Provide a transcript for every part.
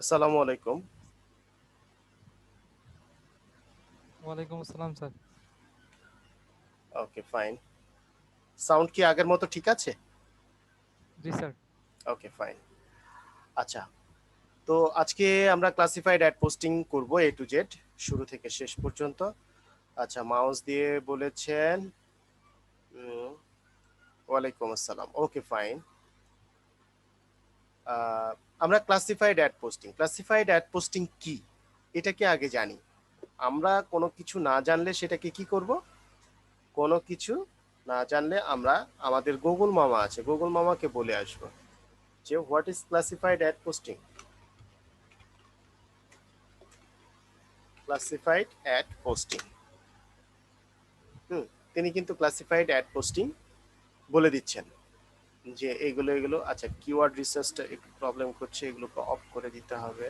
আসসালামু আলাইকুম। ওয়ালাইকুম আসসালাম স্যার। ওকে, ফাইন। সাউন্ড কি আগের মতো ঠিক আছে? জি স্যার। ওকে, ফাইন। আচ্ছা, তো আজকে আমরা ক্লাসিফাইড অ্যাড পোস্টিং করব এ টু জেড, শুরু থেকে শেষ পর্যন্ত। আচ্ছা, মাউস দিয়ে বলেছেন। উম, ওয়ালাইকুম আসসালাম। ওকে, ফাইন। আমরা ক্লাসিফাইড অ্যাড পোস্টিং কি এটাকে আগে জানি। আমরা কোনো কিছু না জানলে সেটাকে কি করব? কোনো কিছু না জানলে আমরা আমাদের গুগল মামা আছে, গুগল মামাকে বলে আসবো যে what is classified ad posting. Classified ad posting, তিনি কিন্তু ক্লাসিফাইড অ্যাড পোস্টিং বলে দিচ্ছেন যে এগুলো এগুলো। আচ্ছা, কিওয়ার্ড রিসার্চটা একটু প্রবলেম করছে, এগুলোকে অফ করে দিতে হবে।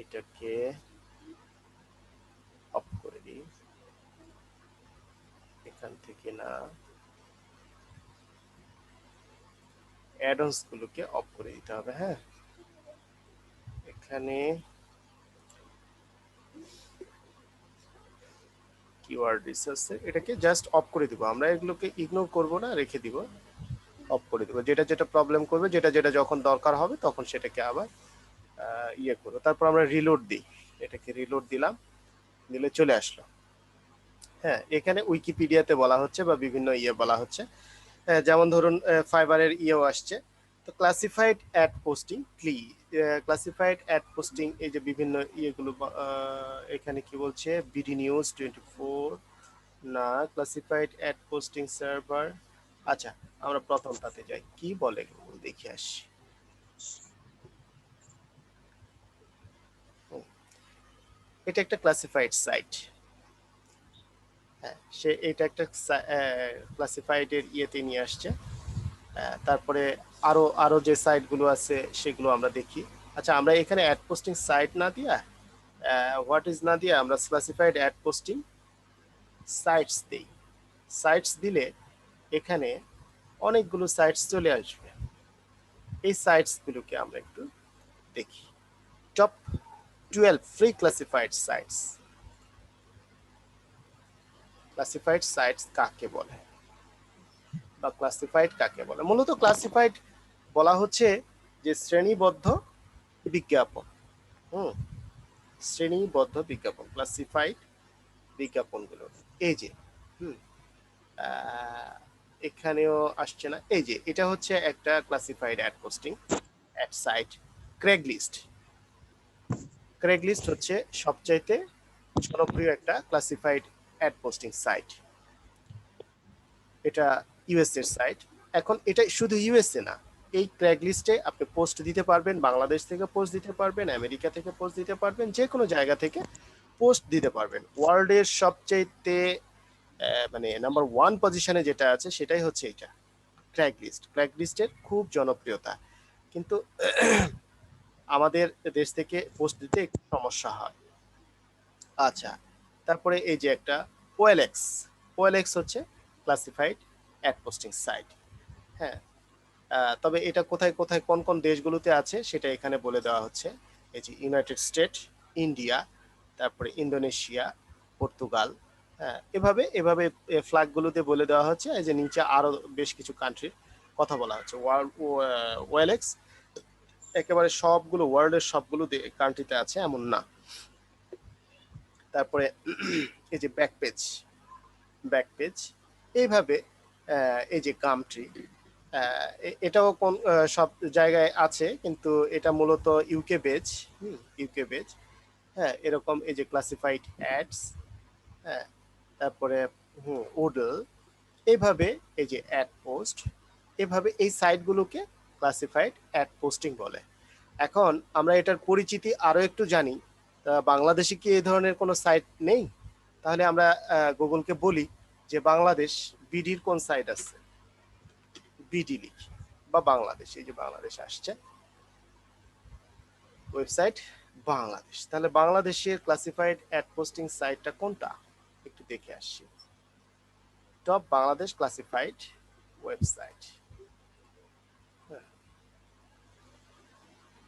এটাকে অফ করে দিই, এখান থেকে না, অ্যাডন্স গুলোকে অফ করে দিতে হবে। হ্যাঁ, এখানে কিওয়ার্ড রিসার্চ এটাকে জাস্ট অফ করে দিব। আমরা এগুলোকে ইগনোর করব না, রেখে দিব, অফ করে দিব। যেটা যেটা প্রবলেম করবে, যেটা যেটা যখন দরকার হবে তখন সেটাকে আবার ইয়ে করবো। তারপর আমরা রিলোড দিই, এটাকে রিলোড দিলাম, দিলে চলে আসলো। হ্যাঁ, এখানে উইকিপিডিয়াতে বলা হচ্ছে বা বিভিন্ন বলা হচ্ছে। যেমন ধরুন ফাইবারের ইয়েও আসছে। তো classified ad posting classified ad posting, এই যে বিভিন্ন ইয়েগুলো এখানে কি বলছে, বিডি নিউজ 24 না, ক্লাসিফাইড অ্যাড পোস্টিং সার্ভার। আচ্ছা, আমরা প্রথমটাতে যাই, কি বলে দেখে আসি। এটা একটা ক্লাসিফাইড সাইট। হ্যাঁ, সে এটা একটা ক্লাসিফাইড এর ইয়েতে নিয়ে আসছে। তারপরে আরো আরো যে সাইট গুলো আছে সেগুলো আমরা দেখি। আচ্ছা, আমরা এখানে অ্যাড পোস্টিং সাইট না দিয়া, হোয়াট ইজ না দিয়া, আমরা ক্লাসিফাইড অ্যাড পোস্টিং সাইটস দেই। সাইটস দিলে এখানে অনেকগুলো সাইটস চলে আসবে। এই সাইটস গুলোকে আমরা একটু দেখি। Top 12 free classified sites. Classified sites কাকে বলে বা ক্লাসিফাইড কাকে বলে? মূলত ক্লাসিফাইড বলা হচ্ছে যে শ্রেণীবদ্ধ বিজ্ঞাপন। হুম, শ্রেণীবদ্ধ বিজ্ঞাপন, ক্লাসিফাইড বিজ্ঞাপনগুলো। এই যে হুম এখানেও আসছে না। এই যে এটা হচ্ছে একটা classified ad posting ad site, Craigslist. Craigslist হচ্ছে সবচাইতে জনপ্রিয় একটা ক্লাসিফাইড অ্যাড পোস্টিং সাইট। এটা ইউএস এর সাইট। এখন এটা শুধু ইউএসএ না, এই ক্র্যাগলিস্টে আপনি পোস্ট দিতে পারবেন, বাংলাদেশ থেকে পোস্ট দিতে পারবেন, আমেরিকা থেকে পোস্ট দিতে পারবেন, যে কোনো জায়গা থেকে পোস্ট দিতে পারবেন। ওয়ার্ল্ডের সবচাইতে মানে নাম্বার ওয়ান পজিশনে যেটা আছে সেটাই হচ্ছে এটা, ক্র্যাগলিস্ট। ক্র্যাগলিস্টের খুব জনপ্রিয়তা, কিন্তু আমাদের দেশ থেকে পোস্ট দিতে একটু সমস্যা হয়। আচ্ছা, তারপরে এই যে একটা ওএলএক্স। ওএলএক্স হচ্ছে ক্লাসিফাইড অ্যাড পোস্টিং সাইট। হ্যাঁ, তবে এটা কোথায় কোথায় কোন কোন দেশগুলোতে আছে সেটা এখানে বলে দেওয়া হচ্ছে। এই যে ইউনাইটেড স্টেট, ইন্ডিয়া, তারপরে ইন্দোনেশিয়া, পর্তুগাল। হ্যাঁ, এভাবে এভাবে ফ্ল্যাগগুলোতে বলে দেওয়া হচ্ছে। এই যে নিচে আরো বেশ কিছু কান্ট্রির কথা বলা হচ্ছে। ওয়েলেক্স একেবারে সবগুলো ওয়ার্ল্ডের সবগুলো কান্ট্রিতে আছে এমন না। তারপরে এই যে ব্যাকপেজ, ব্যাকপেজ এইভাবে এই যে কান্ট্রি, এটাও কোন সব জায়গায় আছে, কিন্তু এটা মূলত ইউকে বেজ। UK base. হ্যাঁ, এরকম এই যে ক্লাসিফাইড অ্যাডস। হ্যাঁ, তারপরে ওডল, এইভাবে এই যে অ্যাড পোস্ট, এভাবে এই সাইটগুলোকে ক্লাসিফাইড অ্যাড পোস্টিং বলে। এখন আমরা এটার পরিচিতি আরো একটু জানি। বাংলাদেশে কি এই ধরনের কোনো সাইট নেই? তাহলে আমরা গুগলকে বলি যে বাংলাদেশ, বিডির কোন সাইট আছে, বিডি লিখি, বা বাংলাদেশ, এই যে বাংলাদেশ আসছে ওয়েবসাইট, বাংলাদেশ। তাহলে বাংলাদেশের ক্লাসিফাইড অ্যাড পোস্টিং সাইটটা কোনটা একটু দেখে আসছি। Top Bangladesh classified website.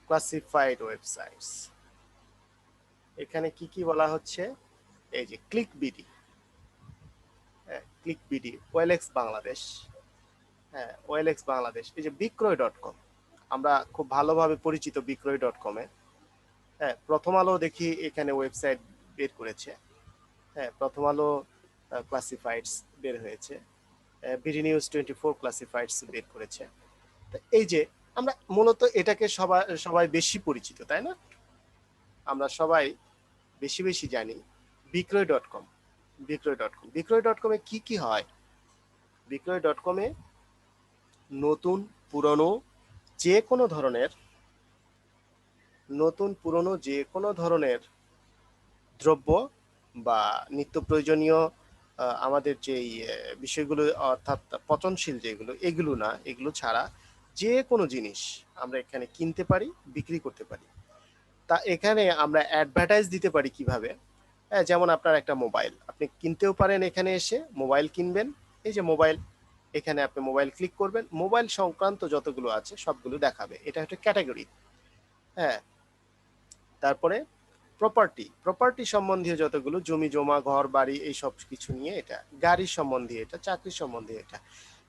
Classified websites. এখানে কি কি বলা হচ্ছে, এই যে ক্লিক বিডি, হ্যাঁ ক্লিক বিডি, ওয়েলএক্স বাংলাদেশ, হ্যাঁ ওয়েলএক্স বাংলাদেশ, এই যে বিক্রয় ডট কম, আমরা খুব ভালোভাবে পরিচিত বিক্রয় ডট কমে। হ্যাঁ প্রথম আলো দেখি এখানে ওয়েবসাইট বের করেছে, হ্যাঁ প্রথম আলো ক্লাসিফাইডস বের হয়েছে, বিডি নিউজ 24 ক্লাসিফাইডস বের করেছে। এই যে আমরা মূলত এটাকে সবাই সবাই বেশি পরিচিত, তাই না? আমরা সবাই বেশি বেশি জানি বিক্রয় ডট কম। বিক্রয় ডট কম, বিক্রয় ডট কমে কি কি হয়? বিক্রয় ডট কমে নতুন পুরনো যে কোনো ধরনের, নতুন পুরনো যে কোনো ধরনের দ্রব্য বা নিত্য প্রয়োজনীয় আমাদের যেই বিষয়গুলো, অর্থাৎ পচনশীল যেগুলো, এগুলো না, এগুলো ছাড়া যে কোনো জিনিস আমরা এখানে কিনতে পারি, বিক্রি করতে পারি। তা এখানে আমরা অ্যাডভার্টাইজ দিতে পারি কিভাবে? হ্যাঁ যেমন আপনার একটা মোবাইল আপনি কিনতেও পারেন, এখানে এসে মোবাইল কিনবেন, এই যে মোবাইল, এখানে আপনি মোবাইল ক্লিক করবেন, মোবাইল সংক্রান্ত যতগুলো আছে সবগুলো দেখাবে, এটা একটা ক্যাটাগরি। হ্যাঁ তারপরে প্রপার্টি, প্রপার্টি সম্বন্ধীয় যতগুলো, জমি জমা ঘর বাড়ি এই সব কিছু নিয়ে এটা, গাড়ি সম্বন্ধীয় এটা, চাকরি সম্বন্ধীয় এটা।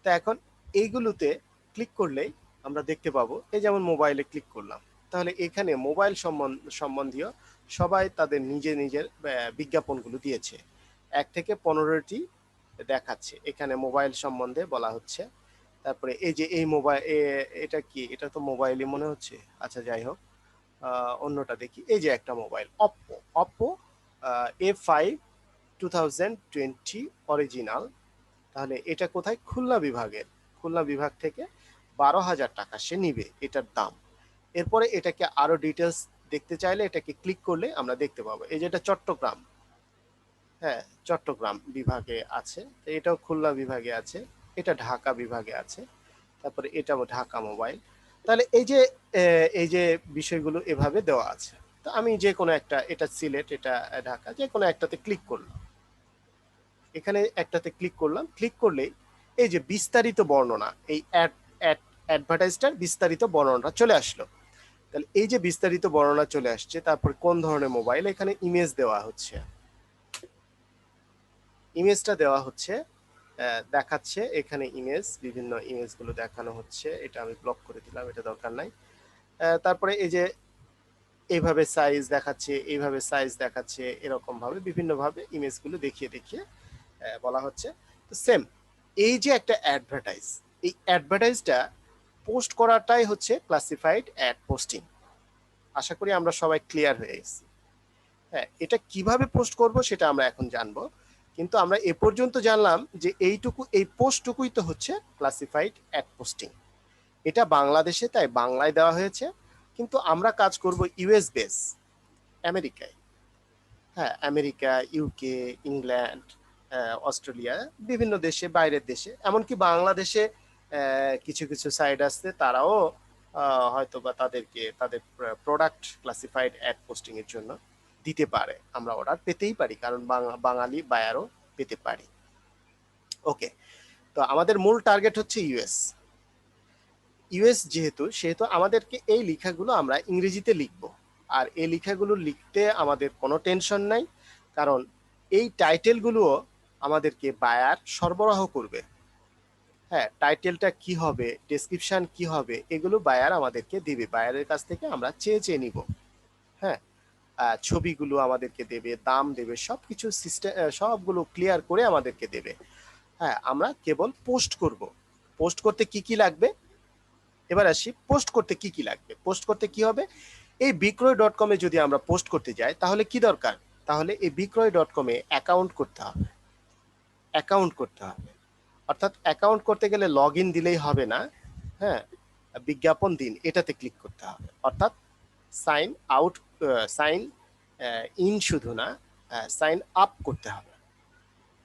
তো এখন এইগুলোতে ক্লিক করলেই আমরা দেখতে পাবো, এই যেমন মোবাইলে ক্লিক করলাম, তাহলে এখানে মোবাইল সম্বন্ধীয় সবাই তাদের নিজের বিজ্ঞাপনগুলো দিয়েছে, 1 থেকে 15টি দেখাচ্ছে এখানে মোবাইল সম্বন্ধে বলা হচ্ছে। তারপরে এই যে এই মোবাইল, এটা কি, এটা তো মোবাইলই মনে হচ্ছে, আচ্ছা যাই হোক, অন্যটা দেখি, এই যে একটা mobile Oppo, Oppo A5 2020 original, তাহলে এটা কোথায়? খুলনা বিভাগের, খুলনা বিভাগ থেকে 12,000 টাকা সে নিবে এটার দাম। এরপরে এটাকে আরো ডিটেলস দেখতে চাইলে এটাকে ক্লিক করলে আমরা দেখতে পাবো, এই যে এটা চট্টগ্রাম, হ্যাঁ চট্টগ্রাম বিভাগে আছে, তো এটাও খুলনা বিভাগে আছে, এটা ঢাকা বিভাগে আছে, তারপরে এটাও ঢাকা মোবাইল। তাহলে এই যে বিষয়গুলো এভাবে দেওয়া আছে। তো আমি যে কোনো একটা, এটা সিলেট, এটা ঢাকা, যে কোনো একটাতে ক্লিক করলাম, এখানে একটাতে ক্লিক করলাম, ক্লিক করলেই এই যে বিস্তারিত বর্ণনা, এই অ্যাডভার্টাইজটার বিস্তারিত বর্ণনাটা চলে আসলো। তাহলে এই যে বিস্তারিত বর্ণনা চলে আসছে, তারপর কোন ধরনের মোবাইল, এখানে ইমেজ দেওয়া হচ্ছে, ইমেজটা দেওয়া হচ্ছে, দেখাচ্ছে এখানে ইমেজ, বিভিন্ন ইমেজগুলো দেখানো হচ্ছে, এটা আমি ব্লক করে দিলাম, এটা দরকার নাই। তারপরে এই যে এইভাবে সাইজ দেখাচ্ছে, এইভাবে সাইজ দেখাচ্ছে, এরকম ভাবে বিভিন্ন ভাবে ইমেজগুলো দেখিয়ে দেখিয়ে বলা হচ্ছে। তো সেম এই যে একটা অ্যাডভার্টাইজ, এই অ্যাডভার্টাইজটা পোস্ট করাটাই হচ্ছে ক্লাসিফাইড অ্যাড পোস্টিং। আশা করি আমরা সবাই ক্লিয়ার হয়ে গেছি। হ্যাঁ এটা কিভাবে পোস্ট করব সেটা আমরা এখন জানবো, কিন্তু আমরা এ পর্যন্ত জানলাম যে এইটুকু, এই পোস্টটুকুই তো হচ্ছে ক্লাসিফাইড অ্যাড পোস্টিং। এটা বাংলাদেশে তাই বাংলায় দেওয়া হয়েছে, কিন্তু আমরা কাজ করব ইউএস বেস, আমেরিকায়। হ্যাঁ আমেরিকা, ইউকে, ইংল্যান্ড, অস্ট্রেলিয়া, বিভিন্ন দেশে, বাইরের দেশে, এমনকি বাংলাদেশে কিছু কিছু সাইট আছে, তারাও হয়তো বা তাদেরকে তাদের প্রোডাক্ট ক্লাসিফাইড অ্যাড পোস্টিং এর জন্য দিতে পারে, আমরা অর্ডার পেতেই পারি, কারণ বাঙালি বায়ারও পেতে পারি। ওকে, তো আমাদের মূল টার্গেট হচ্ছে ইউএস। ইউএস যেহেতু, সেহেতু আমাদেরকে এই লেখাগুলো আমরা ইংরেজিতে লিখব, আর এই লেখাগুলো লিখতে আমাদের কোনো টেনশন নাই, কারণ এই টাইটেলগুলোও আমাদেরকে বায়ার সরবরাহ করবে। হ্যাঁ টাইটেলটা কি হবে, ডেসক্রিপশন কি হবে, এগুলো বায়ার আমাদেরকে দিবে, বায়ারের কাছ থেকে আমরা চেয়ে চেয়ে নিব। হ্যাঁ ছবিগুলো আমাদেরকে দেবে, দাম দেবে, সবকিছু সিস্টেম সবগুলো ক্লিয়ার করে আমাদেরকে দেবে। হ্যাঁ আমরা কেবল পোস্ট করব। পোস্ট করতে কি কি লাগবে, এবার আসি পোস্ট করতে কি কি লাগবে। পোস্ট করতে কি হবে, এই বিক্রয় ডট কমে যদি আমরা পোস্ট করতে যাই তাহলে কি দরকার, তাহলে এই বিক্রয় ডট কমে অ্যাকাউন্ট করতে হবে, অ্যাকাউন্ট করতে হবে। অর্থাৎ অ্যাকাউন্ট করতে গেলে লগ ইন দিলেই হবে না, হ্যাঁ বিজ্ঞাপন দিন এটাতে ক্লিক করতে হবে, অর্থাৎ সাইন আউট, সাইন ইন শুধু না, সাইন আপ করতে হবে।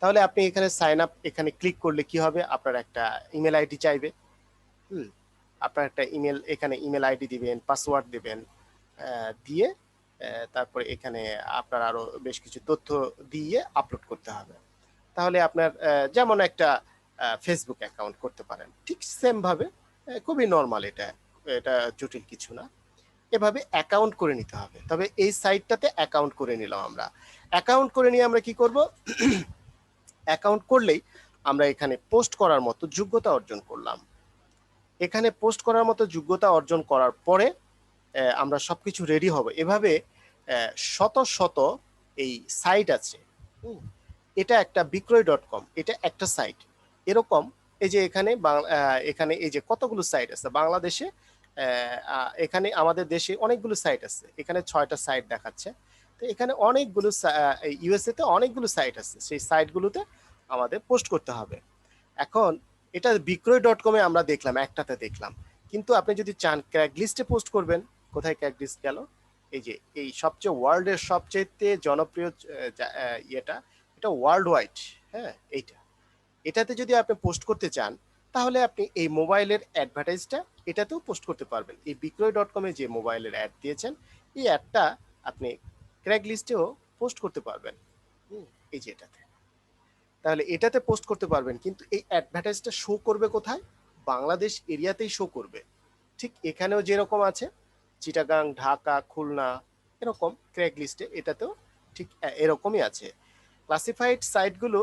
তাহলে আপনি এখানে সাইন আপ, এখানে ক্লিক করলে কি হবে, আপনার একটা ইমেল আইডি চাইবে। হুম আপনার একটা ইমেল, এখানে ইমেল আইডি দিবেন, পাসওয়ার্ড দিবেন, দিয়ে তারপরে এখানে আপনার আরো বেশ কিছু তথ্য দিয়ে আপলোড করতে হবে। তাহলে আপনার যেমন একটা ফেসবুক অ্যাকাউন্ট করতে পারেন, ঠিক সেম ভাবে, খুবই নর্মাল, এটা এটা জটিল কিছু না। এভাবে অ্যাকাউন্ট করে নিতে হবে। তবে এই সাইটটাতে অ্যাকাউন্ট করে নিলাম আমরা। অ্যাকাউন্ট করে নিয়ে আমরা কি করব? অ্যাকাউন্ট করলেই আমরা এখানে পোস্ট করার মতো যোগ্যতা অর্জন করলাম। এখানে পোস্ট করার মতো যোগ্যতা অর্জন করার পরে আমরা সবকিছু রেডি হব। এভাবে শত শত এই সাইট আছে। এটা একটা বিক্রয়.com, এটা একটা সাইট। এরকম এই যে এখানে এই যে কতগুলো সাইট আছে বাংলাদেশে, এখানে আমাদের দেশে অনেকগুলো সাইট আছে। এখানে 6টা সাইট দেখাচ্ছে। তো এখানে অনেকগুলো ইউএসএ তে অনেকগুলো সাইট আছে। সেই সাইটগুলোতে আমাদের পোস্ট করতে হবে। এখন এটা বিক্রয়.com এ আমরা দেখলাম, একটাতে দেখলাম। কিন্তু আপনি যদি চান ক্র্যাক লিস্টে পোস্ট করবেন, কোথায় ক্র্যাক লিস্ট গেল? এই যে এই সবচেয়ে ওয়ার্ল্ডের সবচেয়ে জনপ্রিয় ইয়েটা, এটা ওয়ার্ল্ড ওয়াইড। হ্যাঁ, এটাতে যদি আপনি পোস্ট করতে চান, তাহলে আপনি এই মোবাইলের অ্যাডভার্টাইজটা এটাতেও পোস্ট করতে পারবেন। এই বিক্রয়.com এ যে মোবাইলের অ্যাড দিয়েছেন, এই অ্যাডটা আপনি ক্র্যাক লিস্টেও পোস্ট করতে পারবেন। এই যে এটাতে, তাহলে এটাতে পোস্ট করতে পারবেন। কিন্তু এই অ্যাডভার্টাইজটা শো করবে কোথায়? বাংলাদেশ এরিয়াতেই শো করবে। ঠিক এখানেও যেরকম আছে চিটাগাং, ঢাকা, খুলনা, এরকম ক্র্যাক লিস্টে এটাতেও ঠিক এরকমই আছে। ক্লাসিফাইড সাইটগুলো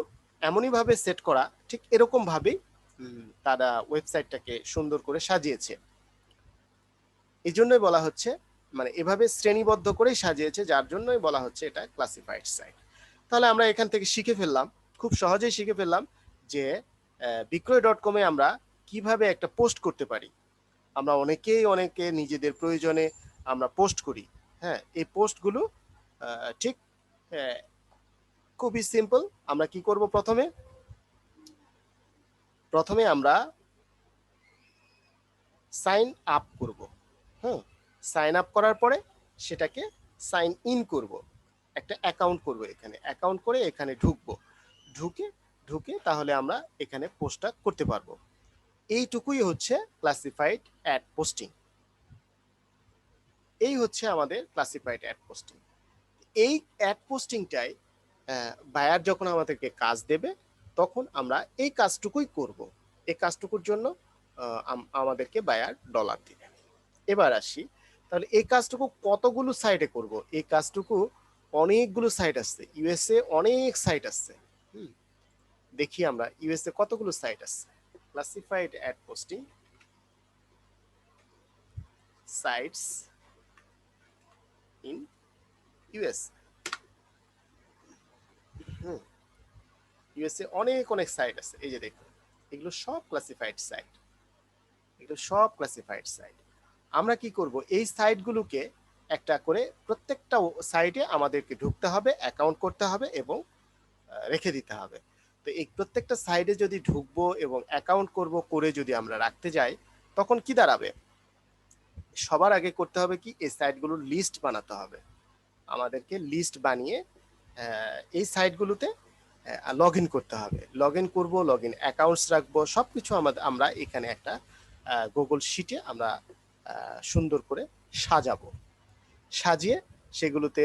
এমনই ভাবে সেট করা, ঠিক এরকম ভাবেই তারা ওয়েবসাইটটাকে সুন্দর করে সাজিয়েছে। এই জন্যই বলা হচ্ছে, মানে এভাবে শ্রেণীবদ্ধ করেই সাজিয়েছে, যার জন্যই বলা হচ্ছে এটা ক্লাসিফাইড সাইট। তাহলে আমরা এখান থেকে শিখে ফেললাম, খুব সহজেই শিখে ফেললাম যে বিক্রয়.com এ আমরা কিভাবে একটা পোস্ট করতে পারি। আমরা অনেকে নিজেদের প্রয়োজনে আমরা পোস্ট করি। হ্যাঁ, এই পোস্টগুলো ঠিক খুবই সিম্পল। আমরা কি করব? প্রথমে আমরা সাইন আপ করব। হ্যাঁ, সাইন আপ করার পরে সেটাকে সাইন ইন করব, একটা অ্যাকাউন্ট করব। এখানে অ্যাকাউন্ট করে এখানে ঢুকে ঢুকে তাহলে আমরা এখানে পোস্টটা করতে পারবো। এইটুকুই হচ্ছে ক্লাসিফাইড অ্যাড পোস্টিং। এই হচ্ছে আমাদের ক্লাসিফাইড অ্যাড পোস্টিং। এই অ্যাড পোস্টিংটাই বায়ার যখন আমাদেরকে কাজ দেবে, তখন আমরা এই কাজটুকুই করব। এই কাজটুকুর জন্য আমাদেরকে বায়ার ডলার দিবে। এবার আসি, তাহলে এই কাজটুকু কতগুলো সাইটে করব? এই কাজটুকু অনেকগুলো সাইট আছে, ইউএসএ অনেক সাইট আছে। দেখি আমরা ইউএসএ কতগুলো সাইট আছে। Classified ad posting sites in US. USA অনেক সাইট আছে। এই যে দেখুন, এগুলো সব ক্লাসিফাইড সাইট। আমরা কি করব? এই সাইটগুলোকে একটা করে প্রত্যেকটা সাইটে আমাদেরকে ঢুকতে হবে, অ্যাকাউন্ট করতে হবে এবং রেখে দিতে হবে। তো এই প্রত্যেকটা সাইটে যদি ঢুকবো এবং অ্যাকাউন্ট করে যদি আমরা রাখতে যাই, তখন কি দাঁড়াবে? সবার আগে করতে হবে কি? এই সাইটগুলোর লিস্ট বানাতে হবে। আমাদেরকে লিস্ট বানিয়ে এই সাইটগুলোতে লগ ইন করতে হবে। লগ ইন করবো, লগ ইন অ্যাকাউন্টস রাখবো, সবকিছু আমরা এখানে একটা গুগল শিটে আমরা সুন্দর করে সাজিয়ে সেগুলোতে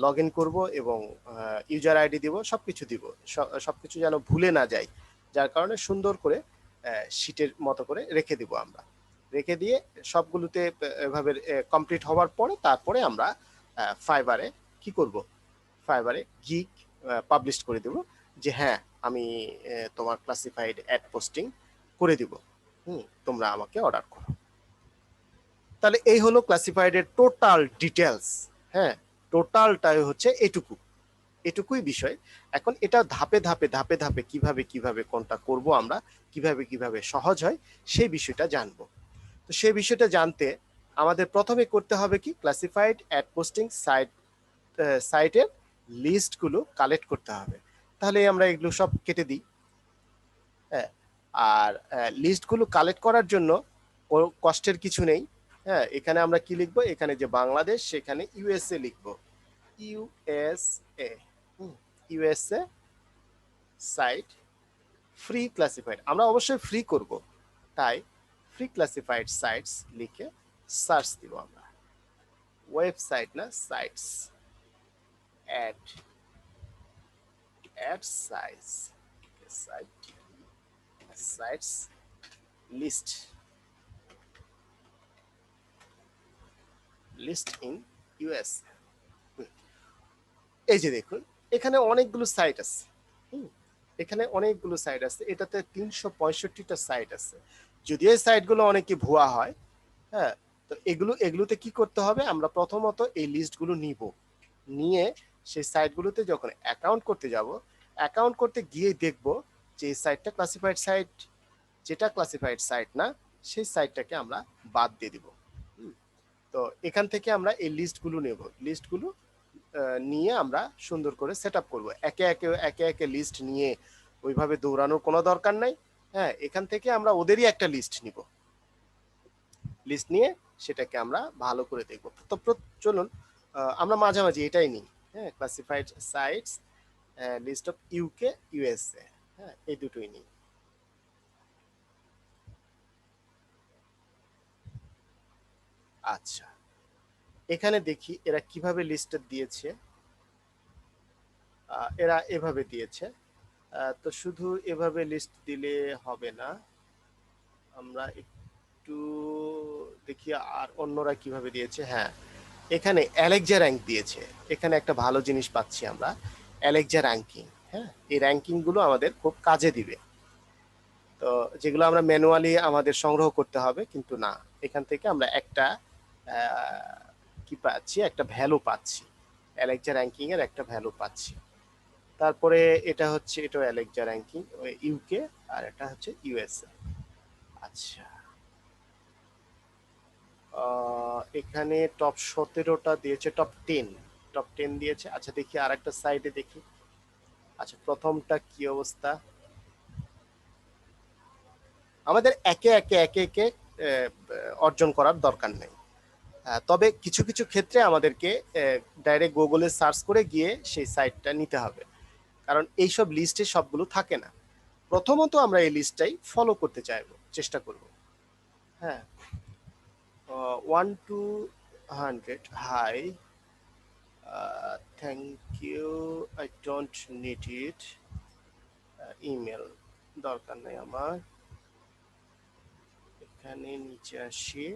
লগ ইন করবো এবং ইউজার আইডি দিব, সবকিছু দিব। সবকিছু যেন ভুলে না যাই, যার কারণে সুন্দর করে শিটের মতো করে রেখে দিব। আমরা রেখে দিয়ে সবগুলোতে এভাবে কমপ্লিট হওয়ার পরে তারপরে আমরা ফাইবারে কি করব? ফাইবারে গিগ পাবলিশ করে দেব যে হ্যাঁ, আমি তোমার ক্লাসিফাইড অ্যাড পোস্টিং করে দিব, তোমরা আমাকে অর্ডার করো। তাহলে এই হলো ক্লাসিফাইডের টোটাল ডিটেলস। হ্যাঁ, টোটালটাই হচ্ছে এটুকুই বিষয়। এখন এটা ধাপে ধাপে কিভাবে কোনটা করব আমরা, কিভাবে সহজ হয়, সেই বিষয়টা জানবো। তো সেই বিষয়টা জানতে আমাদের প্রথমে করতে হবে কি? ক্লাসিফাইড অ্যাড পোস্টিং সাইটের লিস্টগুলো কালেক্ট করতে হবে। তাহলে আমরা এগুলো সব কেটে দিই। হ্যাঁ, আর লিস্টগুলো কালেক্ট করার জন্য কষ্টের কিছু নেই। হ্যাঁ, এখানে আমরা কি লিখবো? এখানে যে বাংলাদেশ, সেখানে ইউএসএ লিখবো। USA USA site free classified. আমরা অবশ্যই ফ্রি করব, তাই ফ্রি ক্লাসিফাইড সাইটস লিখে সার্চ দিব আমরা। ওয়েবসাইট না, sites. Ad size, sites list. List in US. এই যে দেখুন এখানে অনেকগুলো সাইট আছে। এখানে অনেকগুলো সাইট আছে, এটাতে 365টা সাইট আছে। যদিও এই সাইটগুলো অনেকে ভুয়া হয়, হ্যাঁ, তো এগুলোতে কি করতে হবে, আমরা প্রথমত এই লিস্টগুলো নিব, নিয়ে সেই সাইটগুলোতে যখন অ্যাকাউন্ট করতে যাব, অ্যাকাউন্ট করতে গিয়ে দেখব যে এই সাইটটা ক্লাসিফাইড সাইট, যেটা ক্লাসিফাইড সাইট না সেই সাইটটাকে আমরা বাদ দিয়ে দিব। তো এখান থেকে আমরা এই লিস্টগুলো নেব, লিস্টগুলো নিয়ে আমরা সুন্দর করে সেট আপ করবো। একে একে লিস্ট নিয়ে ওইভাবে দৌড়ানোর কোনো দরকার নাই। হ্যাঁ, এখান থেকে আমরা ওদেরই একটা লিস্ট নিব, লিস্ট নিয়ে সেটাকে আমরা ভালো করে দেখব। তো চলুন আমরা মাঝামাঝি এটাই নিই। হ্যাঁ, classified sites, list of UK USA, হ্যাঁ, এই দুটোই নিই। আচ্ছা, এখানে দেখি এরা কিভাবে লিস্ট দিয়েছে। এরা এভাবে দিয়েছে। তো শুধু এভাবে লিস্ট দিলে হবে না, আমরা একটু দেখি আর অন্যরা কিভাবে দিয়েছে। হ্যাঁ, এখানে অ্যালেক্সা র্যাঙ্ক দিয়েছে, এখানে একটা ভালো জিনিস পাচ্ছি আমরা, অ্যালেক্সা র্যাঙ্কিং। হ্যাঁ, এই র্যাঙ্কিং গুলো আমাদের খুব কাজে দিবে। তো যেগুলো আমরা ম্যানুয়ালি আমাদের সংগ্রহ করতে হবে, কিন্তু না, এখান থেকে আমরা একটা কি পাচ্ছি, একটা ভ্যালু পাচ্ছি, অ্যালেক্সা র্যাঙ্কিং এর একটা ভ্যালু পাচ্ছি। তারপরে এটা হচ্ছে, এটা অ্যালেক্সা র্যাঙ্কিং ইউকে, আর এটা হচ্ছে ইউএসএ। আচ্ছা, এখানে টপ 17টা দিয়েছে, টপ 10 দিয়েছে। আচ্ছা দেখি আর একটা সাইডে দেখি। আচ্ছা, প্রথমটা কি অবস্থা, আমাদের একে একে একে একে অর্জন করার দরকার নেই। তবে কিছু কিছু ক্ষেত্রে আমাদেরকে ডাইরেক্ট গুগলে সার্চ করে গিয়ে সেই সাইটটা নিতে হবে, কারণ এইসব লিস্টে সবগুলো থাকে না। প্রথমত আমরা এই লিস্টটাই ফলো করতে চাইবো, চেষ্টা করব। হ্যাঁ, 1 to 100 hi, thank you, I don't need it, email দরকার নেই আমার। এখানে নিচে আসি,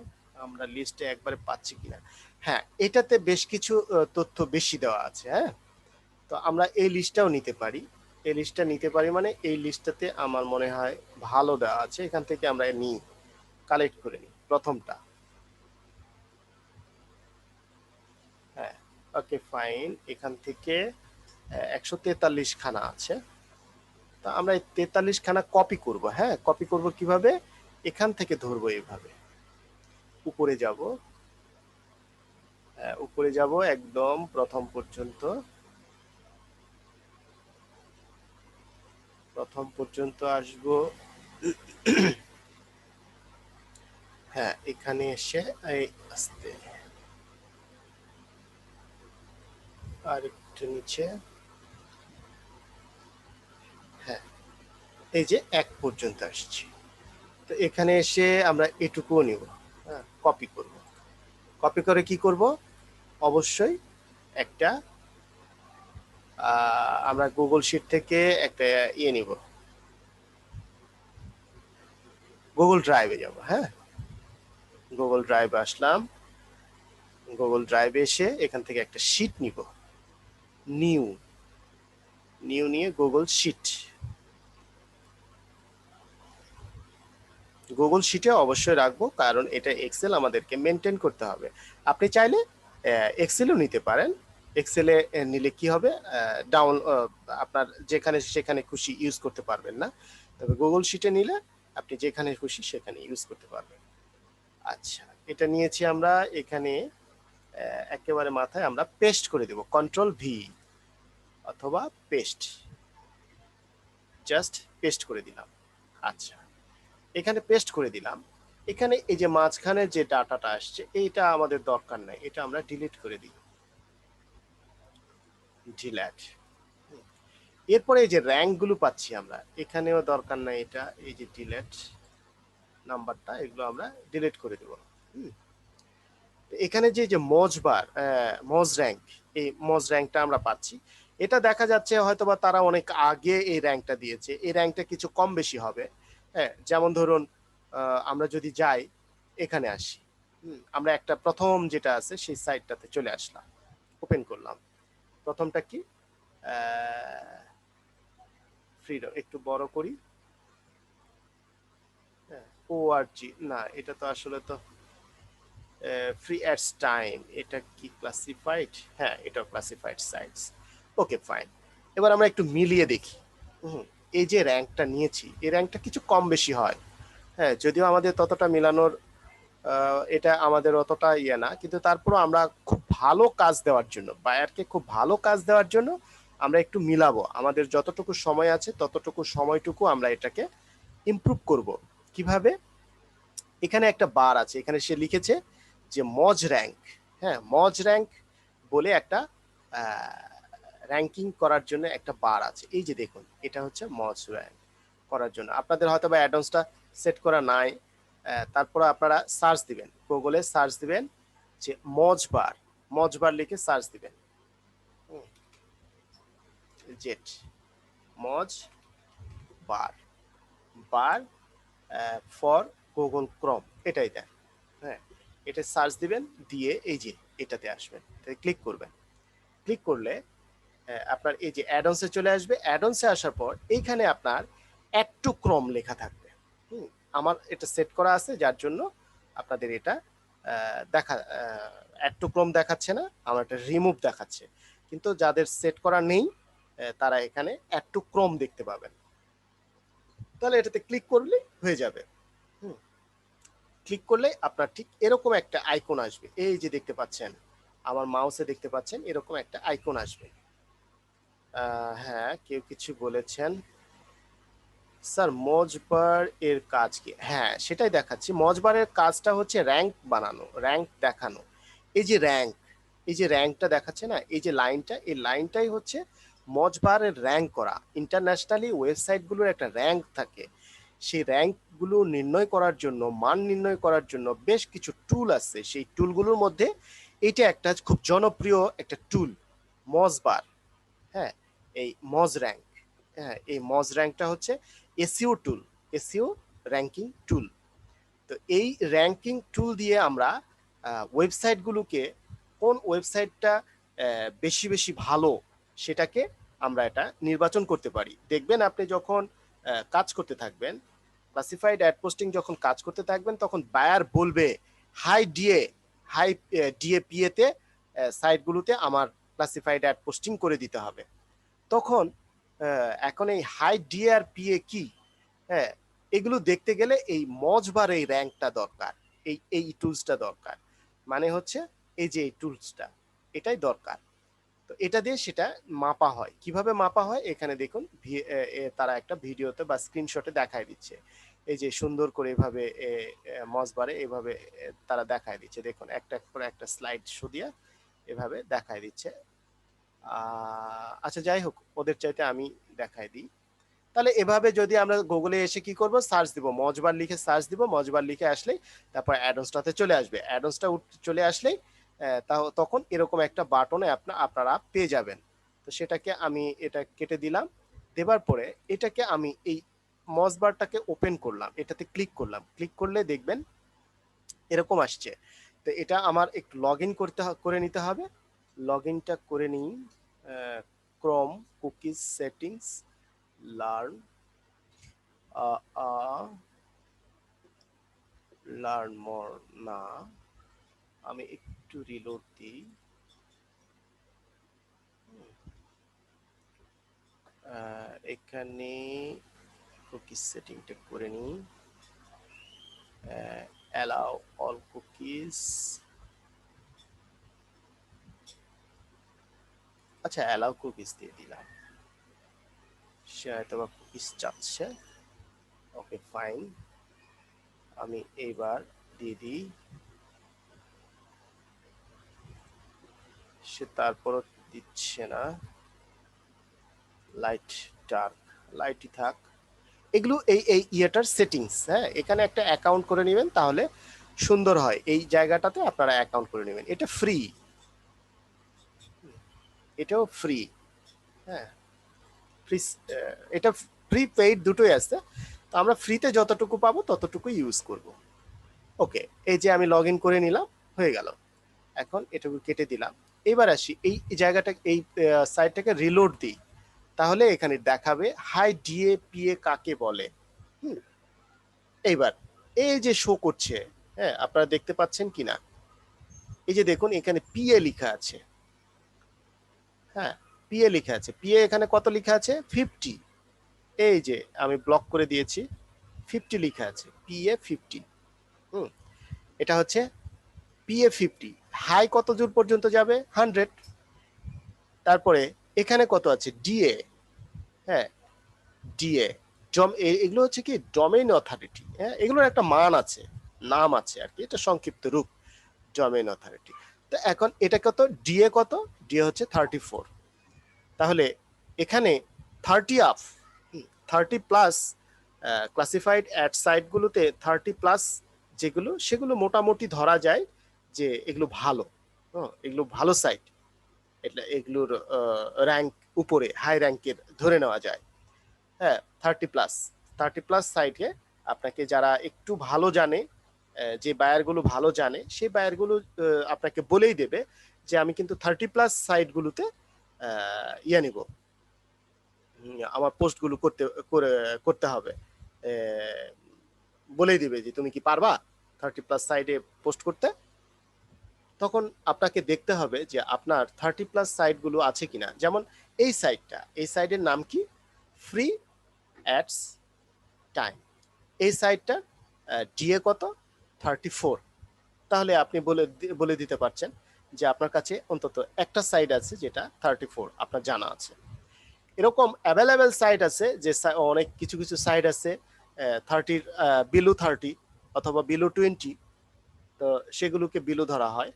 আমরা লিস্টে একবারে পাচ্ছি কিনা। হ্যাঁ, এটাতে বেশ কিছু তথ্য বেশি দেওয়া আছে। হ্যাঁ, তো আমরা এই লিস্টটাও নিতে পারি, এই লিস্টটা নিতে পারি, মানে এই লিস্টটাতে আমার মনে হয় ভালো দেওয়া আছে, এখান থেকে আমরা নিই, কালেক্ট করে নিই প্রথমটা। হ্যাঁ, ওকে ফাইন, এখান থেকে 143 খানা আছে। তা আমরা এই 43 খানা কপি করব। হ্যাঁ, কপি করব কিভাবে, এখান থেকে ধরবো এইভাবে, উপরে যাব, উপরে যাব একদম প্রথম পর্যন্ত, প্রথম পর্যন্ত আসব। হ্যাঁ, এখানে এসে এই আস্তে আর একটু নিচে, হ্যাঁ, এই যে 1 পর্যন্ত আসছি। তো এখানে এসে আমরা এটুকুও নিব, হ্যাঁ, কপি করব। কপি করে কি করব, অবশ্যই একটা আমরা গুগল শিট থেকে একটা ইয়ে নিব, গুগল ড্রাইভে যাব। হ্যাঁ, গুগল ড্রাইভে আসলাম, গুগল ড্রাইভে এসে এখান থেকে একটা শিট নিব, নিউ, নিউ নিয়ে গুগল শিট, গুগল শিটে অবশ্যই রাখবো, কারণ এটা এক্সেল আমাদেরকে মেনটেন করতে হবে। আপনি চাইলে এক্সেলও নিতে পারেন, এক্সেলে নিলে কি হবে, ডাউন আপনার যেখানে সেখানে খুশি ইউজ করতে পারবেন না, তবে গুগল শিটে নিলে আপনি যেখানে খুশি সেখানে ইউজ করতে পারবেন। আচ্ছা, এটা নিয়েছি আমরা, এখানে একেবারে মাথায় আমরা পেস্ট করে দেব, কন্ট্রোল ভি অথবা পেস্ট, জাস্ট পেস্ট করে দিলাম। আচ্ছা, এখানে পেস্ট করে দিলাম। এখানে এই যে মাঝখানে যে ডাটাটা আসছে এইটা আমাদের দরকার নাই, এটা আমরা ডিলিট করে দিই, ডিলিট। এরপরে এই যে র্যাঙ্ক গুলো পাচ্ছি আমরা, এখানেও দরকার নাই এটা, এই যে ডিলিট নাম্বারটা, এগুলো আমরা ডিলিট করে দেব। এখানে যে মজবার মজ র্যাঙ্ক, এই মজ র্যাঙ্কটা আমরা পাচ্ছি, এটা দেখা যাচ্ছে হয়তোবা তারা অনেক আগে এই র্যাঙ্কটা দিয়েছে, এই র্যাঙ্কটা কিছু কম বেশি হবে। হ্যাঁ, যেমন ধরুন আমরা যদি যাই, এখানে আসি, আমরা একটা প্রথম যেটা আছে সেই সাইটটাতে চলে আসলাম, ওপেন করলাম। প্রথমটা কি, ফ্রিডম, একটু বড় করি। ওআরজি না, এটা তো আসলে তো ফ্রি অ্যাডস টাইম, এটা কি ক্লাসিফাইড? হ্যাঁ, এটা ক্লাসিফাইড সাইটস। Okay fine. এবার আমরা একটু মিলিয়ে দেখি। এই যে র্যাঙ্কটা নিয়েছি, এই র্যাঙ্কটা কিছু কম বেশি হয়। হ্যাঁ, যদিও আমাদের ততটা মিলানোর এটা আমাদের অতটা ইয়ে না, কিন্তু তারপরও আমরা খুব ভালো কাজ দেওয়ার জন্য, বায়ারকে খুব ভালো কাজ দেওয়ার জন্য আমরা একটু মিলাবো। আমাদের যতটুকু সময় আছে ততটুকু সময়টুকু আমরা এটাকে ইমপ্রুভ করব। কিভাবে? এখানে একটা বার আছে, এখানে সে লিখেছে যে মজ র্যাঙ্ক। হ্যাঁ, মজ র্যাঙ্ক বলে একটা র্যাঙ্কিং করার জন্য একটা বার আছে। এই যে দেখুন, এটা হচ্ছে মজ র্যাঙ্ক করার জন্য। আপনাদের হয়তো বা অ্যাডভান্সটা সেট করা নাই, তারপরে আপনারা সার্চ দিবেন, গুগলে সার্চ দিবেন যে মজবার, মজবার লিখে সার্চ দিবেন। জেট Moz bar, bar for Google Chrome, এটাই দেন। হ্যাঁ, এটা সার্চ দিবেন, দিয়ে এই যে এটাতে আসবেন, ক্লিক করবেন। ক্লিক করলে আপনার এই যে অ্যাডন্সে চলে আসবে। অ্যাডন্সে আসার পর এইখানে আপনার অ্যাড টু ক্রোম লেখা থাকবে। আমার এটা সেট করা আছে, যার জন্য আপনাদের এটা দেখা অ্যাড টু ক্রোম দেখাচ্ছে না, আমার এটা রিমুভ দেখাচ্ছে। কিন্তু যাদের সেট করা নেই তারা এখানে অ্যাড টু ক্রোম দেখতে পাবেন। তাহলে এটাতে ক্লিক করলে হয়ে যাবে। ক্লিক করলে আপনার ঠিক এরকম একটা আইকন আসবে, এই যে দেখতে পাচ্ছেন, আমার মাউসে দেখতে পাচ্ছেন এরকম একটা আইকন আসবে। হ্যাঁ, কেউ কিছু বলেছেন স্যার, মজবার এর কাজ কি? হ্যাঁ, সেটাই দেখাচ্ছি। মজবারের কাজটা হচ্ছে র্যাঙ্ক বানানো, র্যাঙ্ক দেখানো। এই যে র্যাঙ্ক, এই যে র্যাঙ্কটা দেখাচ্ছে না, এই যে লাইনটা, এই লাইনটাই হচ্ছে মজবারের র্যাঙ্ক করা। ইন্টারন্যাশনালি ওয়েবসাইটগুলোর একটা র্যাঙ্ক থাকে, সেই র্যাঙ্কগুলো নির্ণয় করার জন্য, মান নির্ণয় করার জন্য বেশ কিছু টুল আছে। সেই টুলগুলোর মধ্যে এটা একটা খুব জনপ্রিয় একটা টুল, মজবার। হ্যাঁ, এই মজ র্যাঙ্ক। হ্যাঁ, এই মজ র্যাঙ্কটা হচ্ছে এসইও টুল, এসইও র্যাঙ্কিং টুল। তো এই র্যাঙ্কিং টুল দিয়ে আমরা ওয়েবসাইটগুলোকে, কোন ওয়েবসাইটটা বেশি বেশি ভালো সেটাকে আমরা এটা নির্বাচন করতে পারি। দেখবেন আপনি যখন কাজ করতে থাকবেন, ক্লাসিফাইড অ্যাড পোস্টিং যখন কাজ করতে থাকবেন, তখন বায়ার বলবে হাই ডিএ, হাই ডিএপিএতে সাইটগুলোতে আমার ক্লাসিফাইড অ্যাড পোস্টিং করে দিতে হবে। তখন এখন এই হাই ডিএ আর পিএ কি, হ্যাঁ, এগুলো দেখতে গেলে এই মজবার এই র্যাঙ্কটা দরকার, এই এই টুলসটা দরকার। মানে হচ্ছে এই যে এই টুলসটা, এটাই দরকার। তো এটা দিয়ে সেটা মাপা হয়। কিভাবে মাপা হয় এখানে দেখুন, তারা একটা ভিডিওতে বা স্ক্রিনশটে দেখায় দিচ্ছে। এই যে সুন্দর করে এভাবে মজবারে এভাবে তারা দেখায় দিচ্ছে। দেখুন, একটা করে একটা স্লাইড শো দিয়ে এভাবে দেখায় দিচ্ছে। আচ্ছা, যাই হোক, ওদের চাইতে আমি দেখাই দিই। তাহলে এভাবে যদি আমরা গুগলে এসে কি করব, সার্চ দিব, মজবার লিখে সার্চ দিব, মজবার লিখে আসলেই তারপর অ্যাডন্সটাতে চলে আসবে। অ্যাডন্সটা চলে আসলেই তখন এরকম একটা বাটনে আপনারা পেয়ে যাবেন। তো সেটাকে আমি এটা কেটে দিলাম। দেবার পরে এটাকে আমি এই মজবারটাকে ওপেন করলাম, এটাতে ক্লিক করলাম। ক্লিক করলে দেখবেন এরকম আসছে। তো এটা আমার একটু লগ ইন করে নিতে হবে। লগ ইনটা করে নিই। Chrome, cookies settings, learn, learn more না, আমি একটু রিলোড দিই। এখানে কুকিজ সেটিংটা করে নিই। Allow all cookies. আচ্ছা, অ্যালাউ কুকিজ দিয়ে দিলাম। সে হয়তো বা কুকিজ চাচ্ছে। ওকে ফাইন, আমি এইবার দিয়ে দিই। সে তারপরও দিচ্ছে না। লাইট, ডার্ক, লাইটই থাক। এগুলো এই এই ইয়েটার সেটিংস। হ্যাঁ, এখানে একটা অ্যাকাউন্ট করে নেবেন, তাহলে সুন্দর হয়। এই জায়গাটাতে আপনারা অ্যাকাউন্ট করে নেবেন। এটা ফ্রি, এটাও ফ্রি। হ্যাঁ, ফ্রি, এটা ফ্রি পেইড দুটোই আছে। তো আমরা ফ্রিতে যতটুকু পাবো ততটুকু ইউজ করব। ওকে, এই যে আমি লগ ইন করে নিলাম, হয়ে গেল। এখন এটুকু কেটে দিলাম। এবার আসি এই জায়গাটা, এই সাইটটাকে রিলোড দিই, তাহলে এখানে দেখাবে হাই ডিএপিএ কাকে বলে। হুম, এইবার এই যে শো করছে, হ্যাঁ আপনারা দেখতে পাচ্ছেন কিনা, এই যে দেখুন এখানে পিএ লেখা আছে। হ্যাঁ, পিএ লেখা আছে। পিএ এখানে কত লেখা আছে? 50। এই যে আমি ব্লক করে দিয়েছি, 50 লেখা আছে, পিএ 50। হুম, এটা হচ্ছে পিএ 50। হাই কত দূর পর্যন্ত যাবে? 100। তারপরে এখানে কত আছে? ডিএ। হ্যাঁ, ডিএ এগুলো হচ্ছে কি ডোমেইন অথরিটি। হ্যাঁ, এগুলোর একটা মান আছে, নাম আছে আর কি, এটা সংক্ষিপ্ত রূপ ডোমেইন অথরিটি। তো এখন এটা কত? ডিএ কত? ডিএ হচ্ছে 34। তাহলে এখানে 30 আপ, 30 প্লাস ক্লাসিফাইড অ্যাড সাইটগুলোতে 30 প্লাস যেগুলো, সেগুলো মোটামুটি ধরা যায় যে এগুলো ভালো। এগুলো ভালো সাইট, এগুলোর র্যাঙ্ক উপরে, হাই র্যাঙ্কের ধরে নেওয়া যায়। হ্যাঁ, 30 প্লাস, 30 প্লাস সাইটে আপনাকে যারা একটু ভালো জানে, যে বায়ারগুলো ভালো জানে, সেই বায়ারগুলো আপনাকে বলেই দেবে যে আমি কিন্তু 30 প্লাস সাইটগুলোতে ইয়ে নিব, আমার পোস্টগুলো করতে হবে। বলেই দিবে যে তুমি কি পারবা 30 প্লাস সাইটে পোস্ট করতে। তখন আপনাকে দেখতে হবে যে আপনার 30 প্লাস সাইটগুলো আছে কিনা। যেমন এই সাইটটা, এই সাইটের নাম কি? Free ads time. এই সাইটটা ডিএ কত? 34। তাহলে আপনি বলে দিতে পারছেন যে আপনার কাছে অন্তত একটা সাইট আছে যেটা 34 আপনার জানা আছে। এরকম অ্যাভেলেবেল সাইট আছে, যে অনেক কিছু কিছু সাইট আছে 30 বিলো 30 অথবা বিলো 20, তো সেগুলোকে বিলো ধরা হয়,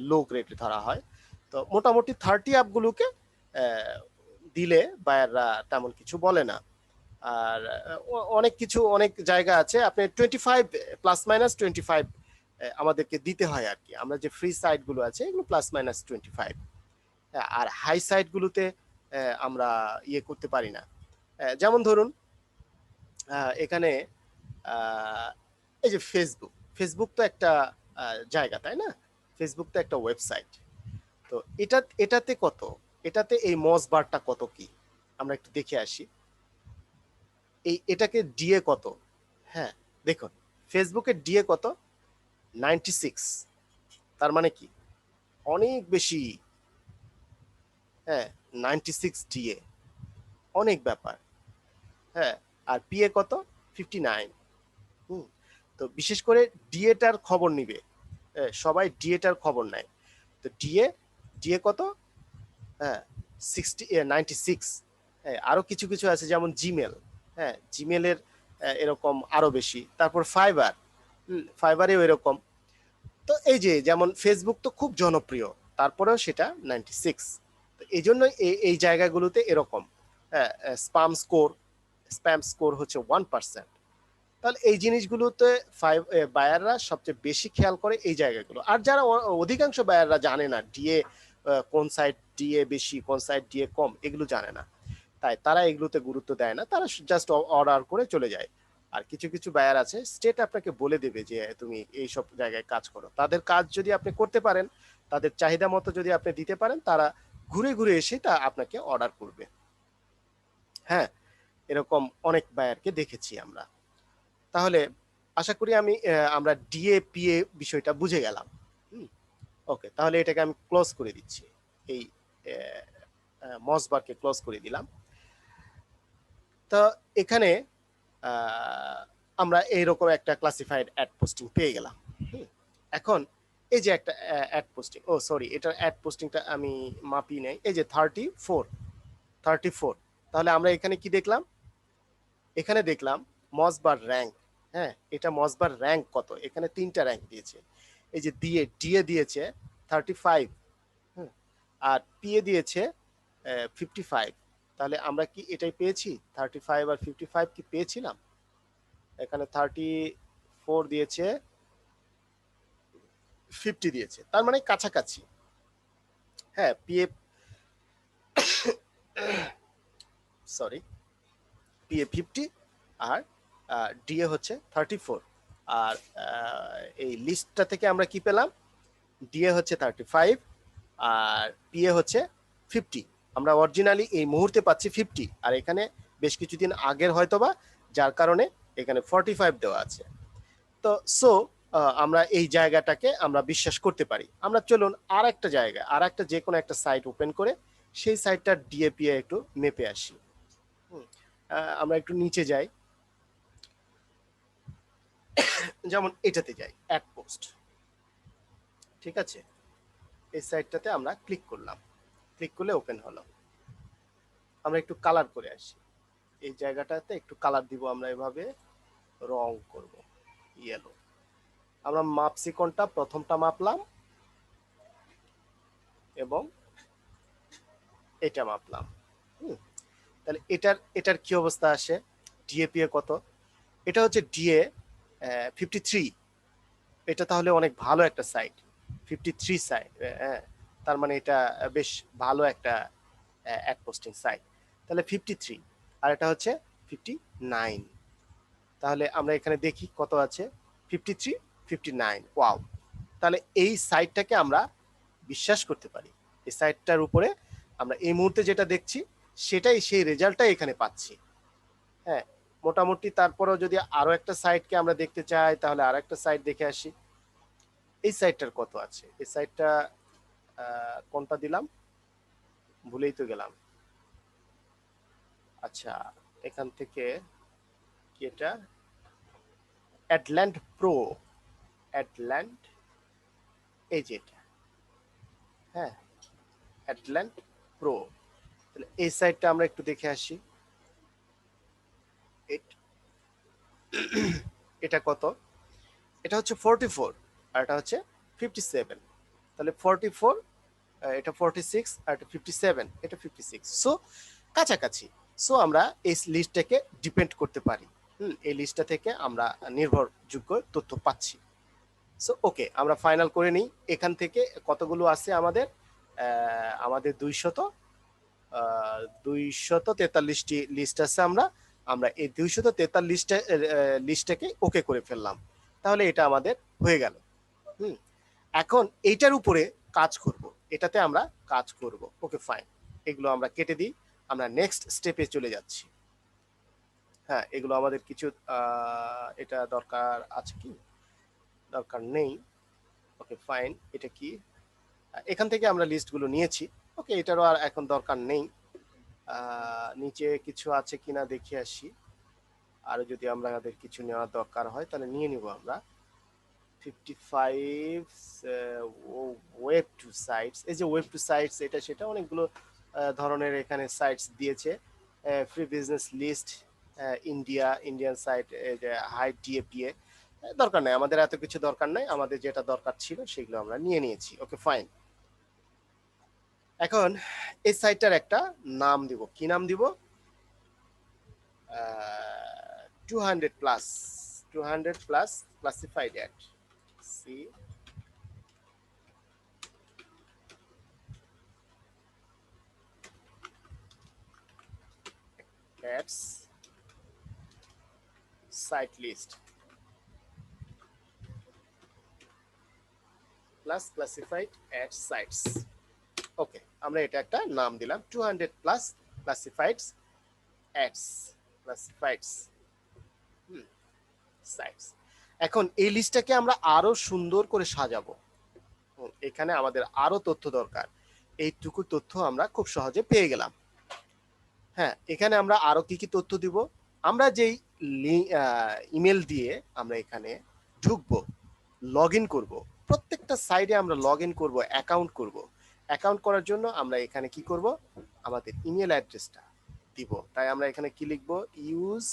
লো গ্রেড ধরা হয়। তো মোটামুটি 30 আপগুলোকে দিলে বায়াররা তেমন কিছু বলে না। আর অনেক কিছু, অনেক জায়গা আছে আপনি 25 প্লাস মাইনাস 25 আমাদেরকে দিতে হয় আর কি। আমরা যে ফ্রি সাইট গুলো আছে এগুলো প্লাস মাইনাস 25। আর হাই সাইট গুলোতে আমরা ইয়ে করতে পারি না। যেমন ধরুন এখানে এই যে ফেসবুক, ফেসবুক তো একটা জায়গা, তাই না? ফেসবুক তো একটা ওয়েবসাইট। তো এটাতে কত, এটাতে এই মস বারটা কত কি আমরা একটু দেখে আসি। এটাকে ডিএ কত? হ্যাঁ, দেখুন ফেসবুকের ডিএ কত? 96। তার মানে কি অনেক বেশি। হ্যাঁ, 96 ডিএ, অনেক ব্যাপার। হ্যাঁ, আর পিএ কত? 59। হুম, তো বিশেষ করে ডিএটার খবর নিবে, সবাই ডিএটার খবর নেয়। তো ডিএ, ডিএ কত? হ্যাঁ, 96। হ্যাঁ, আরো কিছু কিছু আছে যেমন জিমেল। হ্যাঁ, জিমেলের এরকম আরো বেশি। তারপর ফাইবার, ফাইবারেও এরকম। তো এই যে যেমন ফেসবুক তো খুব জনপ্রিয়, তারপরেও সেটা 96। তো এই জন্য এই জায়গাগুলোতে এরকম। হ্যাঁ, স্প্যাম স্কোর হচ্ছে 1%। তাহলে এই জিনিসগুলোতে বায়াররা সবচেয়ে বেশি খেয়াল করে এই জায়গাগুলো। আর যারা অধিকাংশ বায়াররা জানে না ডিএ কোন সাইট ডিএ বেশি, কোন সাইট ডিএ কম, এগুলো জানে না, তাই তারা এগুলোতে গুরুত্ব দেয় না, তারা জাস্ট অর্ডার করে চলে যায়। আর কিছু কিছু বায়ার আছে স্টেট আপনাকে বলে দেবে যে তুমি এই সব জায়গায় কাজ করো। তাদের কাজ যদি আপনি করতে পারেন, তাদের চাহিদা মতো যদি আপনি দিতে পারেন, তারা ঘুরে ঘুরে এসে তা আপনাকে অর্ডার করবে। হ্যাঁ, এরকম অনেক বায়ারকে দেখেছি আমরা। তাহলে আশা করি আমরা ডিএপিএ বিষয়টা বুঝে গেলাম। ওকে, তাহলে এটাকে আমি ক্লোজ করে দিচ্ছি, এই মসবারকে ক্লোজ করে দিলাম। তো এখানে আমরা এইরকম একটা ক্লাসিফাইড অ্যাড পোস্টিং পেয়ে গেলাম। এখন এই যে একটা অ্যাড পোস্টিং, ও সরি, এটার অ্যাড পোস্টিংটা আমি মাপি নেই। এই যে 34। তাহলে আমরা এখানে কি দেখলাম? এখানে দেখলাম মসবার র্যাঙ্ক। হ্যাঁ, এটা মসবার র্যাঙ্ক কত? এখানে 3টা র্যাঙ্ক দিয়েছে। এই যে ডিএ দিয়েছে 35, আর পিএ দিয়েছে 55। তাহলে আমরা কি এটাই পেয়েছি? 35 আর 55 কি পেয়েছিলাম? এখানে 34 দিয়েছে, 50 দিয়েছে, তার মানে কাছাকাছি। হ্যাঁ, পিএ সরি, পিএ 50 আর ডিএ হচ্ছে 34। আর এই লিস্টটা থেকে আমরা কি পেলাম, ডিএ হচ্ছে 35 আর পিএ হচ্ছে 50। আমরা অরিজিনালি এই মুহূর্তে পাচ্ছি 50, আর এখানে বেশ কিছুদিন আগের হয়তোবা, যার কারণে এখানে 45 দেওয়া আছে। তো সো আমরা এই জায়গাটাকে আমরা বিশ্বাস করতে পারি। আমরা চলুন আর একটা জায়গায়, আর একটা যে কোনো একটা সাইট ওপেন করে সেই সাইটটার ডিএপিএ একটু মেপে আসি। আমরা একটু নিচে যাই, যেমন এটাতে যাই, অ্যাড পোস্ট। ঠিক আছে, এই সাইটটাতে আমরা ক্লিক করলাম, ক্লিক করলে ওপেন হলো। আমরা একটু কালার করে আসি, এই জায়গাটাতে একটু কালার দিব আমরা, এভাবে রং করব ইয়েলো। আমরা মাপছি কোনটা, প্রথমটা মাপলাম এবং এটা মাপলাম। তাহলে এটার কি অবস্থা আসে, ডিএপিএ কত, এটা হচ্ছে ডিএ 53। এটা তাহলে অনেক ভালো একটা সাইট, 53 সাইট, হ্যাঁ, তার মানে এটা বেশ ভালো একটা অ্যাড পোস্টিং সাইট। তাহলে 53, আর এটা হচ্ছে 59। তাহলে আমরা এখানে দেখি কত আছে, 53, 59, ওয়াও। তাহলে এই সাইটটাকে আমরা বিশ্বাস করতে পারি। এই সাইটটার উপরে আমরা এই মুহূর্তে যেটা দেখছি সেটাই, সেই রেজাল্টটাই এখানে পাচ্ছি। হ্যাঁ, মোটামুটি তারপরেও যদি আরো একটা সাইটকে আমরা দেখতে চাই, তাহলে আর একটা সাইট দেখে আসি। এই সাইটটার কত আছে, এই সাইটটা কোনটা দিলাম, ভুলেই তো গেলাম। আচ্ছা, এখান থেকে কি, এটা অ্যাডল্যান্ড প্রো, অ্যাডল্যান্ড, এই যে এটা, হ্যাঁ, অ্যাডল্যান্ড প্রো। তাহলে এই সাইটটা আমরা একটু দেখে আসি। এটা কত, এটা হচ্ছে 44 আর এটা হচ্ছে 57। তাহলে 44, এটা 46 আর এটা 57, এটা 56। সো কাছাকাছি। সো আমরা এই লিস্টটাকে ডিপেন্ড করতে পারি। এই লিস্টটা থেকে আমরা নির্ভরযোগ্য তথ্য পাচ্ছি। সো ওকে, আমরা ফাইনাল করে নিই। এখান থেকে কতগুলো আছে আমাদের, আমাদের 243টি লিস্ট আছে। আমরা আমরা এই 243টা লিস্টটাকে ওকে করে ফেললাম। তাহলে এটা আমাদের হয়ে গেল। এখন এইটার উপরে কাজ করব, এটাতে আমরা কাজ করব। ওকে ফাইন, এগুলো আমরা কেটে দিই, আমরা নেক্সট স্টেপে চলে যাচ্ছি। হ্যাঁ, এগুলো আমাদের কিছু এটা দরকার আছে কি, দরকার নেই। ওকে ফাইন, এটা কি, এখান থেকে আমরা লিস্টগুলো নিয়েছি। ওকে, এটারও আর এখন দরকার নেই। নিচে কিছু আছে কিনা দেখে আসি, আর যদি আমাদের কিছু নেওয়ার দরকার হয় তাহলে নিয়ে নিব আমরা। 55 ওয়েব টু সাইটস, এই যে ওয়েব টু সাইটস, এটা সেটা অনেকগুলো ধরনের এখানে সাইটস দিয়েছে। Free business list, Indian site, high DA PA. দরকার নাই আমাদের, এত কিছু দরকার নাই, আমাদের যেটা দরকার ছিল সেগুলো আমরা নিয়ে নিয়েছি। ওকে ফাইন, এখন এই সাইটটার একটা নাম দিব। কি নাম দিব, 200 প্লাস, 200 প্লাস ক্লাসিফাইড অ্যাড, সি ads site list plus classified ad sites. Okay, আমরা এটা একটা নাম দিলাম, 200 plus classifieds ads, classifieds sites. এখন এই লিস্টটাকে আমরা আরো সুন্দর করে সাজাবো। এখানে আমাদের আরো তথ্য দরকার, এইটুকু তথ্য আমরা খুব সহজে পেয়ে গেলাম। হ্যাঁ, এখানে আমরা আরো কি কি তথ্য দিব, আমরা যেই ইমেল দিয়ে আমরা এখানে ঢুকবো, লগ ইন করবো, প্রত্যেকটা সাইডে আমরা লগ ইন করবো, অ্যাকাউন্ট করব। অ্যাকাউন্ট করার জন্য আমরা এখানে কি করব, আমাদের ইমেল অ্যাড্রেসটা দিব। তাই আমরা এখানে কি লিখবো, ইউজ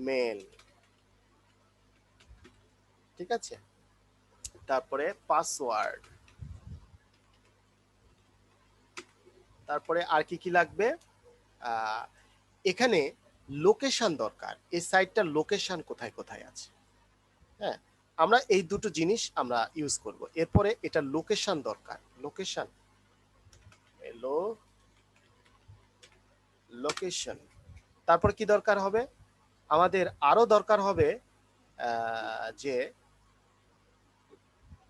মেল, ঠিক আছে, তারপরে পাসওয়ার্ড, তারপরে আর কি কি লাগবে, এখানে লোকেশন দরকার, এই সাইটটার লোকেশন কোথায় কোথায় আছে। হ্যাঁ, আমরা এই দুটো জিনিস আমরা ইউজ করব। এরপরে এটা লোকেশন দরকার, লোকেশন, এলো লোকেশন। তারপর কি দরকার হবে, আমাদের আরো দরকার হবে যে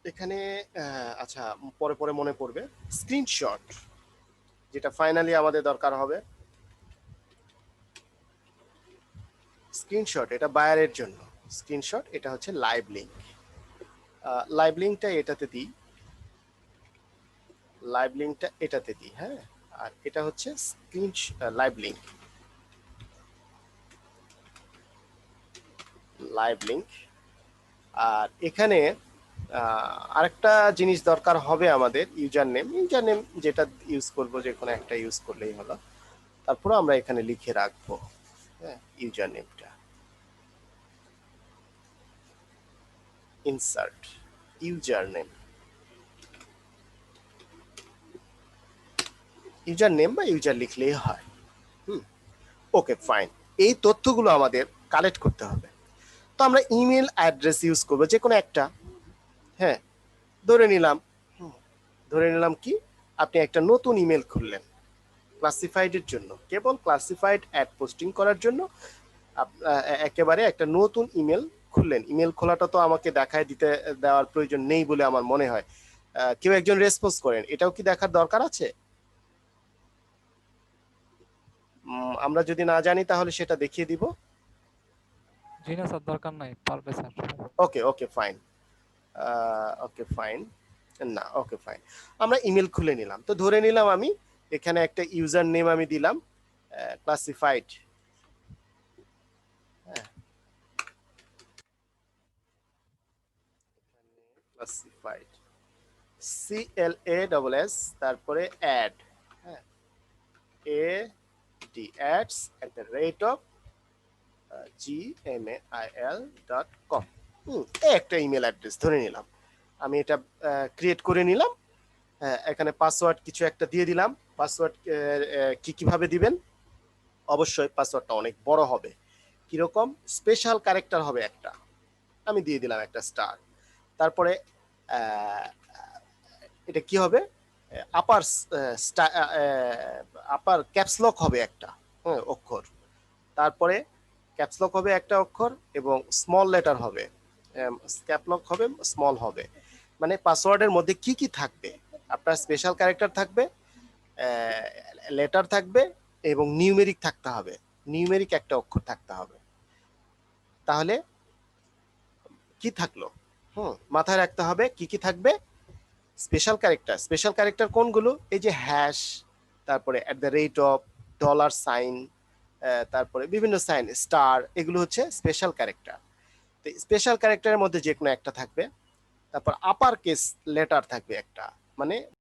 এখানে আচ্ছা, পরে পরে মনে পড়বে। স্ক্রিনশট, যেটা ফাইনালি আমাদের দরকার হবে। স্ক্রিনশট এটা বায়ারের জন্য। স্ক্রিনশট এটা হচ্ছে লাইভ লিঙ্ক। লাইভ লিঙ্কটা এটাতে দিই, লাইভ লিঙ্কটা এটাতে দিই, হ্যাঁ। আর এটা হচ্ছে screen live link, live link. আর এখানে আরেকটা জিনিস দরকার হবে আমাদের, ইউজার নেম। ইউজার নেম যেটা ইউজ করব, যে কোনো একটা ইউজ করলেই হলো। তারপরে আমরা এখানে লিখে রাখবো, হ্যাঁ, ইউজার নেমটা। Insert user name, user name বা ইউজার লিখলেই হয়। Okay fine. এই তথ্যগুলো আমাদের কালেক্ট করতে হবে। তো আমরা ইমেল অ্যাড্রেস ইউজ করবো যে কোনো একটা, হ্যাঁ। ধরে নিলাম, ধরে নিলাম কি আপনি একটা নতুন ইমেল খুললেন ক্লাসিফাইডের জন্য, কেবল ক্লাসিফাইড অ্যাড পোস্টিং করার জন্য একেবারে একটা নতুন ইমেল খুললেন। ইমেল খোলাটা তো আমাকে দেখায় দিতে দেওয়ার প্রয়োজন নেই বলে আমার মনে হয়। কেউ একজন রেসপন্স করেন, এটাও কি দেখার দরকার আছে? আমরা যদি না জানি তাহলে সেটা দেখিয়ে দিব। জি না স্যার, দরকার নাই, পারবে স্যার। ওকে ওকে ফাইন, ওকে ফাইন, না ওকে ফাইন। আমরা ইমেল খুলে নিলাম। তো ধরে নিলাম আমি এখানে একটা ইউজার নেম আমি দিলাম ক্লাসিফাইড, হ্যাঁ, ক্লাসিফাইড CLASS, তারপরে অ্যাড, হ্যাঁ, ads@gmail.com, একটা ইমেল অ্যাড্রেস ধরে নিলাম। আমি এটা ক্রিয়েট করে নিলাম। এখানে পাসওয়ার্ড কিছু একটা দিয়ে দিলাম। পাসওয়ার্ড কিভাবে দিবেন? অবশ্যই পাসওয়ার্ডটা অনেক বড় হবে। কিরকম? স্পেশাল ক্যারেক্টার হবে একটা, আমি দিয়ে দিলাম একটা স্টার। তারপরে এটা কি হবে? আপার আপার ক্যাপসলক হবে একটা, হ্যাঁ, অক্ষর। তারপরে ক্যাপসলক হবে একটা অক্ষর এবং স্মল লেটার হবে, ক্যাপলক হবে, স্মল হবে। মানে পাসওয়ার্ডের মধ্যে কি কি থাকবে? আপনার স্পেশাল ক্যারেক্টার থাকবে, লেটার থাকবে এবং নিউমেরিক থাকতে হবে। নিউমেরিক একটা অক্ষর থাকতে হবে। তাহলে কি থাকলো? মাথায় রাখতে হবে কি কি থাকবে। স্পেশাল ক্যারেক্টার, স্পেশাল ক্যারেক্টার কোনগুলো? এই যে হ্যাশ, তারপরে @, $সাইন, তারপরে বিভিন্ন সাইন, স্টার, এগুলো হচ্ছে স্পেশাল ক্যারেক্টার। তো স্পেশাল ক্যারেক্টারের মধ্যে যে কোনো একটা থাকবে। তারপর আপার কেস লেটার থাকবে একটা, মানে